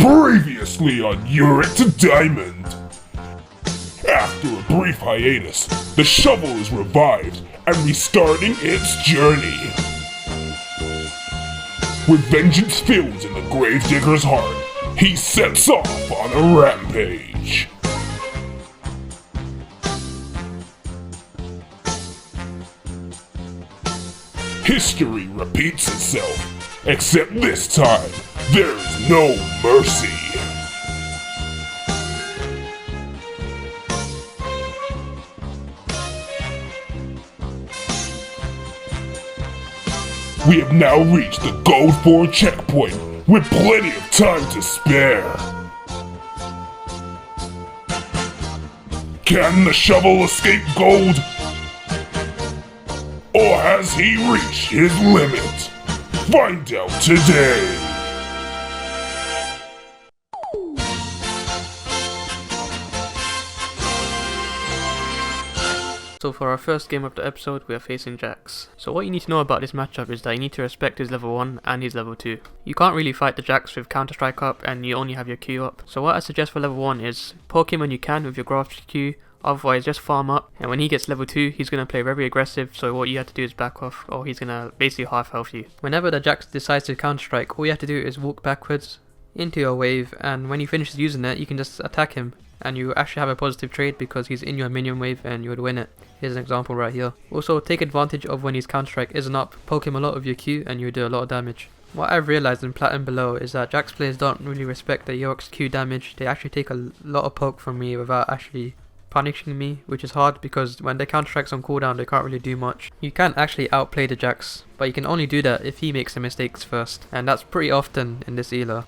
Previously on Yorick to Diamond. After a brief hiatus, the shovel is revived and restarting its journey. With vengeance filled in the gravedigger's heart, he sets off on a rampage. History repeats itself, except this time, there is no mercy. We have now reached the Gold 4 checkpoint with plenty of time to spare. Can the shovel escape gold? Or has he reached his limit? Find out today! So for our first game of the episode, we are facing Jax. So what you need to know about this matchup is that you need to respect his level 1 and his level 2. You can't really fight the Jax with Counter-Strike up and you only have your Q up. So what I suggest for level 1 is poke him when you can with your grasp Q, otherwise just farm up, and when he gets level 2 he's going to play very aggressive, so what you have to do is back off or he's going to basically half health you. Whenever the Jax decides to Counter-Strike, all you have to do is walk backwards into your wave, and when he finishes using it you can just attack him. And you actually have a positive trade because he's in your minion wave and you would win it. Here's an example right here. Also take advantage of when his Counter-Strike isn't up, poke him a lot with your Q and you do a lot of damage. What I've realised in Plat and below is that Jax players don't really respect the Yorick's Q damage. They actually take a lot of poke from me without actually punishing me, which is hard because when they Counter-Strike's on cooldown they can't really do much. You can actually outplay the Jax, but you can only do that if he makes the mistakes first, and that's pretty often in this Ela.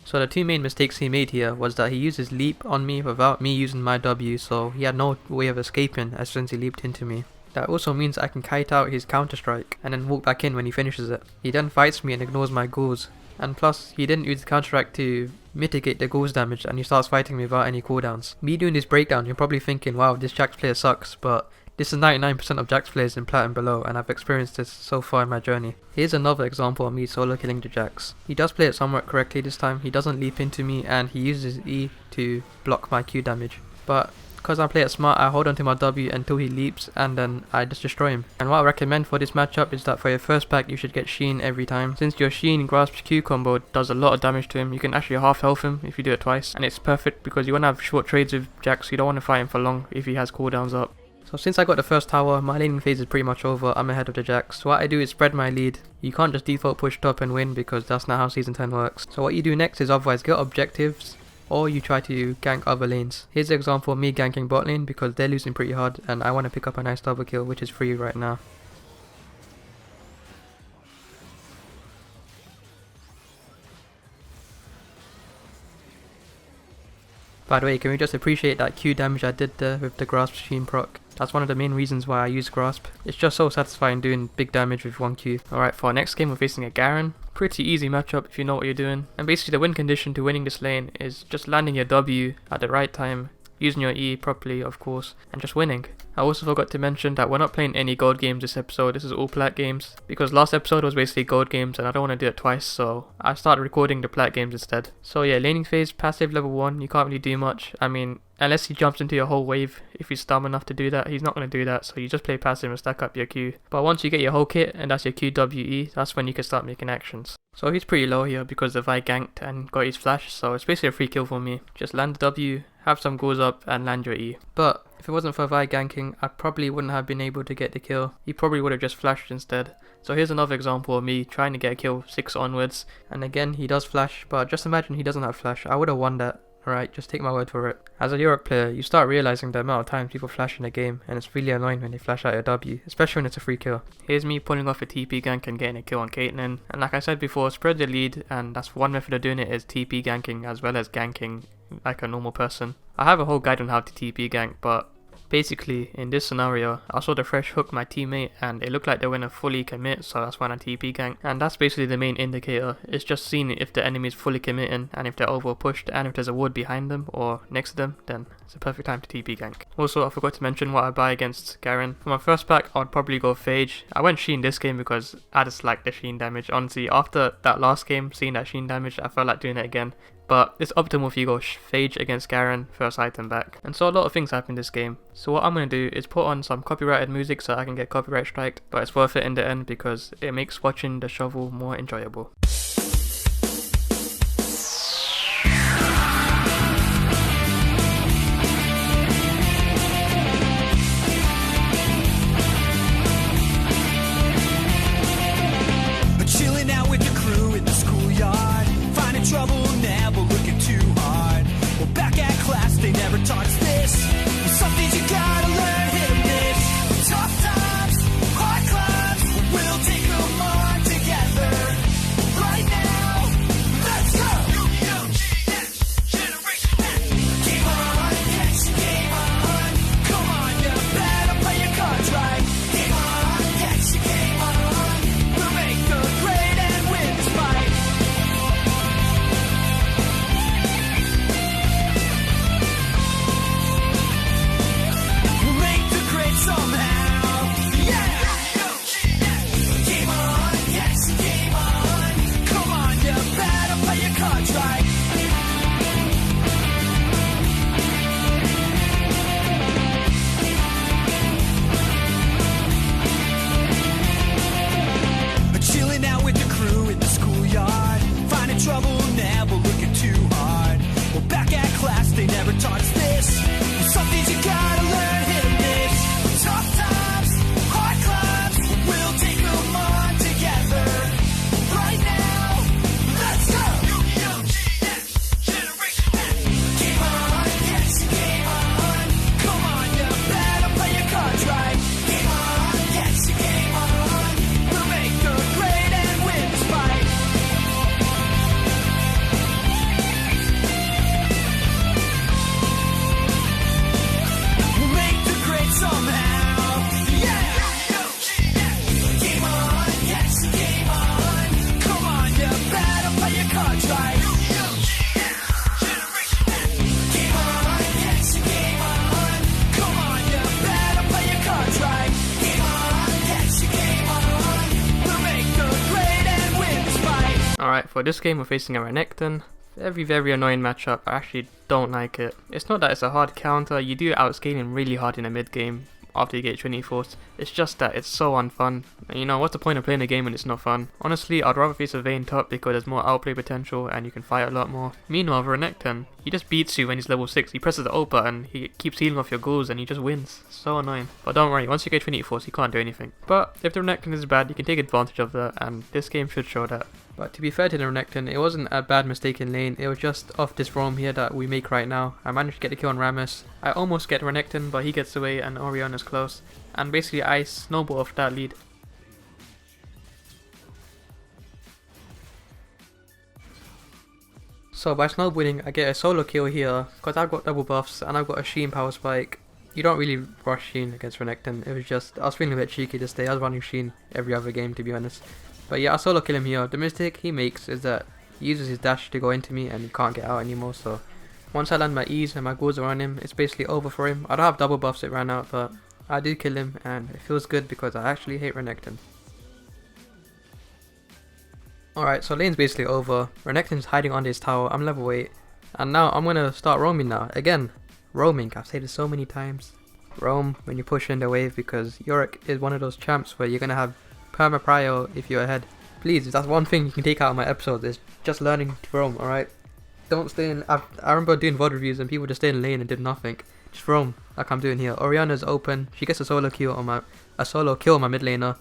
So the two main mistakes he made here was that he used his leap on me without me using my W, so he had no way of escaping as soon as he leaped into me. That also means I can kite out his Counter-Strike and then walk back in when he finishes it. He then fights me and ignores my ghouls. And plus, he didn't use the Counter-Strike to mitigate the ghouls damage and he starts fighting me without any cooldowns. Me doing this breakdown, you're probably thinking, wow, this Jax player sucks, but this is 99% of Jax players in Plat and below, and I've experienced this so far in my journey. Here's another example of me solo killing the Jax. He does play it somewhat correctly this time, he doesn't leap into me and he uses E to block my Q damage. But because I play it smart, I hold onto my W until he leaps and then I just destroy him. And what I recommend for this matchup is that for your first pack you should get Sheen every time. Since your Sheen grasp Q combo does a lot of damage to him, you can actually half health him if you do it twice. And it's perfect because you want to have short trades with Jax, you don't want to fight him for long if he has cooldowns up. So since I got the first tower, my laning phase is pretty much over, I'm ahead of the Jax. So what I do is spread my lead. You can't just default push top and win because that's not how Season 10 works. So what you do next is otherwise get objectives, or you try to gank other lanes. Here's an example of me ganking bot lane because they're losing pretty hard and I want to pick up a nice double kill, which is free right now. By the way, can we just appreciate that Q damage I did there with the grasp Sheen proc? That's one of the main reasons why I use grasp. It's just so satisfying doing big damage with 1 Q. Alright, for our next game we're facing a Garen. Pretty easy matchup if you know what you're doing. And basically the win condition to winning this lane is just landing your W at the right time, using your E properly of course, and just winning. I also forgot to mention that we're not playing any gold games this episode, this is all plat games. Because last episode was basically gold games and I don't want to do it twice, so I started recording the plat games instead. So yeah, laning phase, passive level 1, you can't really do much. I mean, unless he jumps into your whole wave, if he's dumb enough to do that, he's not going to do that, so you just play passive and stack up your Q. But once you get your whole kit, and that's your QWE, that's when you can start making actions. So he's pretty low here because the Vi ganked and got his flash, so it's basically a free kill for me. Just land the W, have some goals up and land your E. But if it wasn't for Vi ganking, I probably wouldn't have been able to get the kill. He probably would have just flashed instead. So here's another example of me trying to get a kill 6 onwards. And again, he does flash, but just imagine he doesn't have flash. I would have won that. Alright, just take my word for it. As a Yorick player, you start realising the amount of times people flash in a game, and it's really annoying when they flash out your W, especially when it's a free kill. Here's me pulling off a TP gank and getting a kill on Caitlyn, and like I said before, spread the lead, and that's one method of doing it is TP ganking as well as ganking like a normal person. I have a whole guide on how to TP gank, but Basically, in this scenario, I saw the fresh hook my teammate and it looked like they were gonna fully commit, so that's when I TP gank. And that's basically the main indicator. It's just seeing if the enemy is fully committing and if they're over pushed and if there's a ward behind them or next to them, then it's a perfect time to TP gank. Also, I forgot to mention what I buy against Garen. For my first pack, I would probably go Phage. I went Sheen this game because I just like the Sheen damage. Honestly, after that last game, seeing that Sheen damage, I felt like doing it again. But it's optimal if you go Phage against Garen, first item back. And so a lot of things happen in this game. So what I'm going to do is put on some copyrighted music so I can get copyright striked. But it's worth it in the end because it makes watching the shovel more enjoyable. Chilling out with the crew in the schoolyard, finding trouble, never looking too hard. Well, back at class, they never taught us this. Some things you gotta learn, hit 'em this. Tough times, hard climbs, we'll take 'em on together. Right now, let's go! Generation X. Game on, yes, game on. Come on, you better play your cards right. Game on, yes, game on. We'll make the grade and win this fight. We'll make the grade somehow. Yeah! Game on, yes, game on. Come on, you better play your cards right. Chilling out with the crew in the schoolyard, finding trouble, never looking too hard. Well, back at class, they never taught us this. Some things you gotta learn, hit 'em this. Tough times, hard climbs, we'll take 'em on together. Right now, let's go! Generation X. Game on, yes, game on. Come on, you better play your cards right. Game on, yes, game on. We'll make the grade and win this fight. We'll make the grade somehow. Yeah! Game on, yes, game on. Come on, you better play your cards right. Game on, yes, game on. Come on, you better play your cards right. Game on, yes, game on. We'll make the grade and win this fight. Alright, for this game we're facing a Renekton. Very annoying matchup. I actually don't like it. It's not that it's a hard counter, you do outscale him really hard in the mid game after you get 24th. It's just that it's so unfun. And you know, what's the point of playing a game when it's not fun? Honestly, I'd rather face a Vayne top because there's more outplay potential and you can fight a lot more. Meanwhile, for Renekton, he just beats you when he's level 6. He presses the ult button, he keeps healing off your goals and he just wins. So annoying. But don't worry, once you get 24th, he can't do anything. But if the Renekton is bad, you can take advantage of that, and this game should show that. But to be fair to the Renekton, it wasn't a bad mistake in lane, it was just off this roam here that we make right now. I managed to get the kill on Rammus. I almost get Renekton, but he gets away and Orionna's close. And basically I snowball off that lead. So by snowballing, I get a solo kill here, because I've got double buffs and I've got a Sheen power spike. You don't really rush Sheen against Renekton, it was just, I was feeling a bit cheeky this day. I was running Sheen every other game, to be honest. But yeah, I solo kill him here. The mistake he makes is that he uses his dash to go into me and he can't get out anymore. So once I land my E's and my goals are on him, it's basically over for him. I don't have double buffs, it ran out, but I do kill him and it feels good because I actually hate Renekton. Alright, so lane's basically over. Renekton's hiding under his tower, I'm level 8. And now I'm gonna start roaming now. Again, roaming, I've said it so many times. Roam when you push in the wave because Yorick is one of those champs where you're gonna have perma prio if you're ahead. Please, if that's one thing you can take out of my episode, is just learning to roam, alright? Don't stay in, I remember doing VOD reviews and people just stayed in lane and did nothing. Just roam, like I'm doing here. Orianna's open, she gets a solo kill on my mid laner,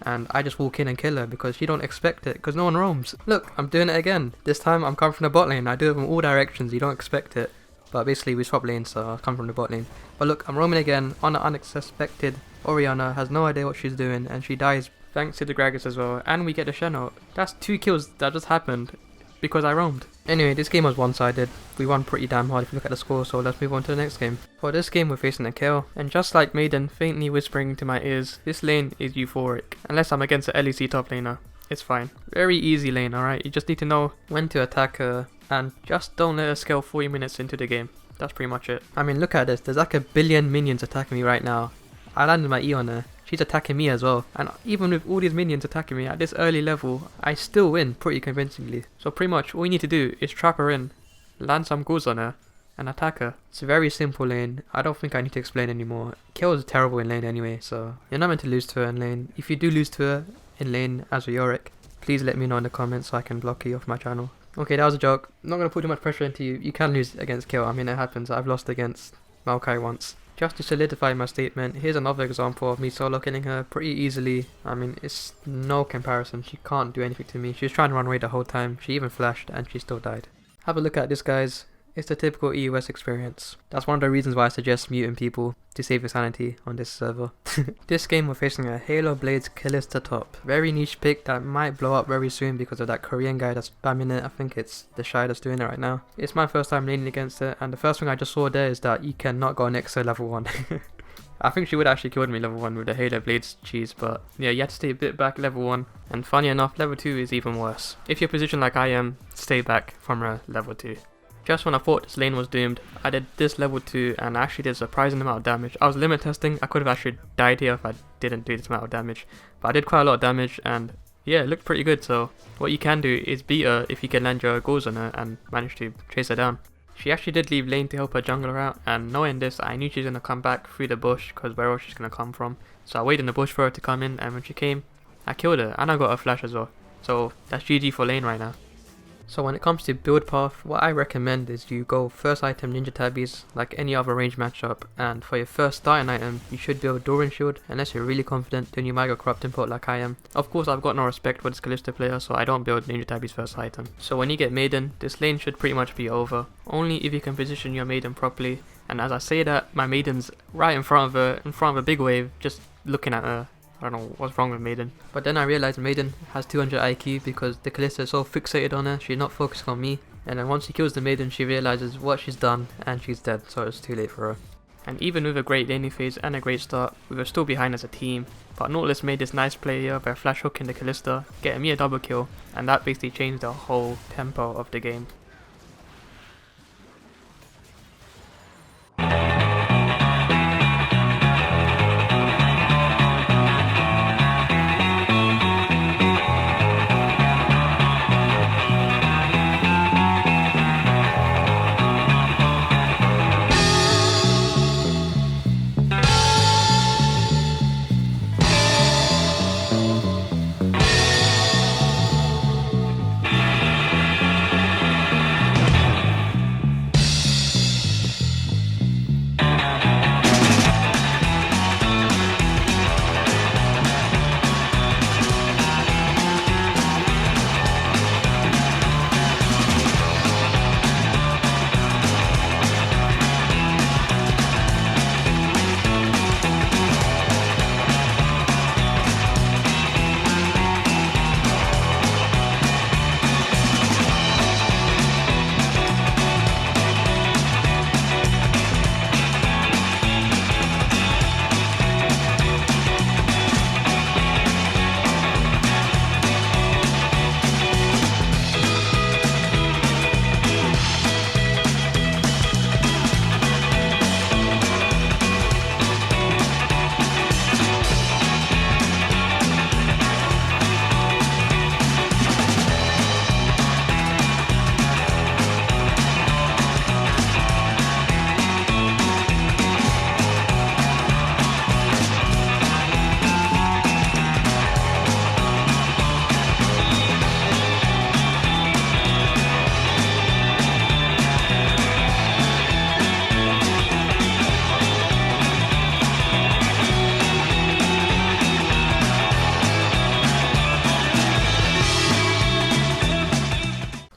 and I just walk in and kill her because she don't expect it, because no one roams. Look, I'm doing it again. This time I'm coming from the bot lane, I do it from all directions, you don't expect it. But basically we swap lanes, so I'll come from the bot lane. But look, I'm roaming again on an unexpected. Orianna has no idea what she's doing and she dies thanks to the Gragas as well, and we get the Shoutout. That's 2 kills that just happened because I roamed. Anyway, this game was one-sided. We won pretty damn hard if you look at the score, so let's move on to the next game. For this game we're facing a kill, and just like Maiden faintly whispering into my ears, this lane is euphoric. Unless I'm against an LEC top laner, it's fine. Very easy lane, alright? You just need to know when to attack her, and just don't let her scale 40 minutes into the game. That's pretty much it. I mean, look at this, there's like a billion minions attacking me right now. I landed my E on her. She's attacking me as well, and even with all these minions attacking me at this early level, I still win pretty convincingly. So pretty much all you need to do is trap her in, land some ghouls on her, and attack her. It's a very simple lane. I don't think I need to explain anymore. Kill is terrible in lane anyway, so you're not meant to lose to her in lane. If you do lose to her in lane as a Yorick, please let me know in the comments so I can block you off my channel. Okay, that was a joke. I'm not going to put too much pressure into you. You can lose against Kill. I mean, it happens. I've lost against Maokai once. Just to solidify my statement, here's another example of me solo killing her pretty easily. I mean, it's no comparison. She can't do anything to me. She was trying to run away the whole time. She even flashed and she still died. Have a look at this, guys. It's the typical EUS experience. That's one of the reasons why I suggest muting people to save your sanity on this server. This game we're facing a Halo Blades Kalista top. Very niche pick that might blow up very soon because of that Korean guy that's spamming it. I think it's the Shy that's doing it right now. It's my first time laning against it, and the first thing I just saw there is that you cannot go next to level 1. I think she would actually killed me level 1 with the Halo Blades cheese, but yeah, you have to stay a bit back level 1. And funny enough, level 2 is even worse. If you're positioned like I am, stay back from her level 2. Just when I thought this lane was doomed, I did this level 2 and I actually did a surprising amount of damage. I was limit testing, I could have actually died here if I didn't do this amount of damage. But I did quite a lot of damage and yeah, it looked pretty good. So what you can do is beat her if you can land your ghouls on her and manage to chase her down. She actually did leave lane to help her jungler out, and knowing this, I knew she was going to come back through the bush because where else she's going to come from. So I waited in the bush for her to come in, and when she came, I killed her and I got her flash as well. So that's GG for lane right now. So when it comes to build path, what I recommend is you go first item ninja tabbies like any other range matchup, and for your first starting item you should build Doran shield. Unless you're really confident, then you might go corrupt import like I am. Of course I've got no respect for this Kalista player, so I don't build ninja tabbies first item. So when you get Maiden, this lane should pretty much be over, only if you can position your Maiden properly. And as I say that, my Maiden's right in front of her, in front of a big wave, just looking at her. I don't know what's wrong with Maiden. But then I realized Maiden has 200 IQ because the Kalista is so fixated on her, she's not focusing on me. And then once she kills the Maiden, she realizes what she's done and she's dead, so it's too late for her. And even with a great laning phase and a great start, we were still behind as a team. But Nautilus made this nice play here by flash hooking the Kalista, getting me a double kill, and that basically changed the whole tempo of the game.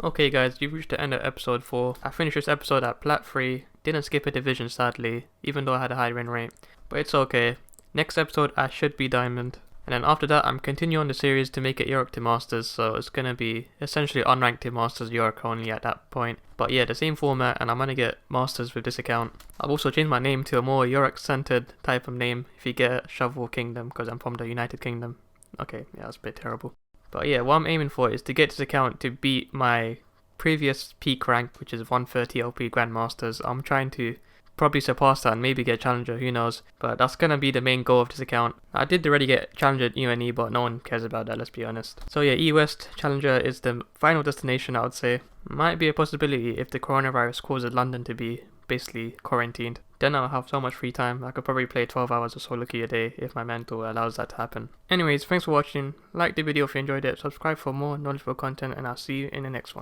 Okay guys, you've reached the end of episode 4. I finished this episode at PLAT 3, didn't skip a division sadly, even though I had a high win rate. But it's okay. Next episode I should be diamond. And then after that, I'm continuing on the series to make it Yorick to Masters, so it's going to be essentially unranked to Masters Yorick only at that point. But yeah, the same format, and I'm going to get Masters with this account. I've also changed my name to a more Yorick-centered type of name if you get Shovel Kingdom, because I'm from the United Kingdom. Okay, yeah, that's a bit terrible. But yeah, what I'm aiming for is to get this account to beat my previous peak rank, which is 130 LP Grandmasters. I'm trying to probably surpass that and maybe get Challenger, who knows. But that's gonna be the main goal of this account. I did already get Challenger at UNE, but no one cares about that, let's be honest. So yeah, E-West Challenger is the final destination, I would say. Might be a possibility if the coronavirus causes London to be basically quarantined. Then I'll have so much free time, I could probably play 12 hours or so a day if my mental allows that to happen. Anyways, thanks for watching, like the video if you enjoyed it, subscribe for more knowledgeable content, and I'll see you in the next one.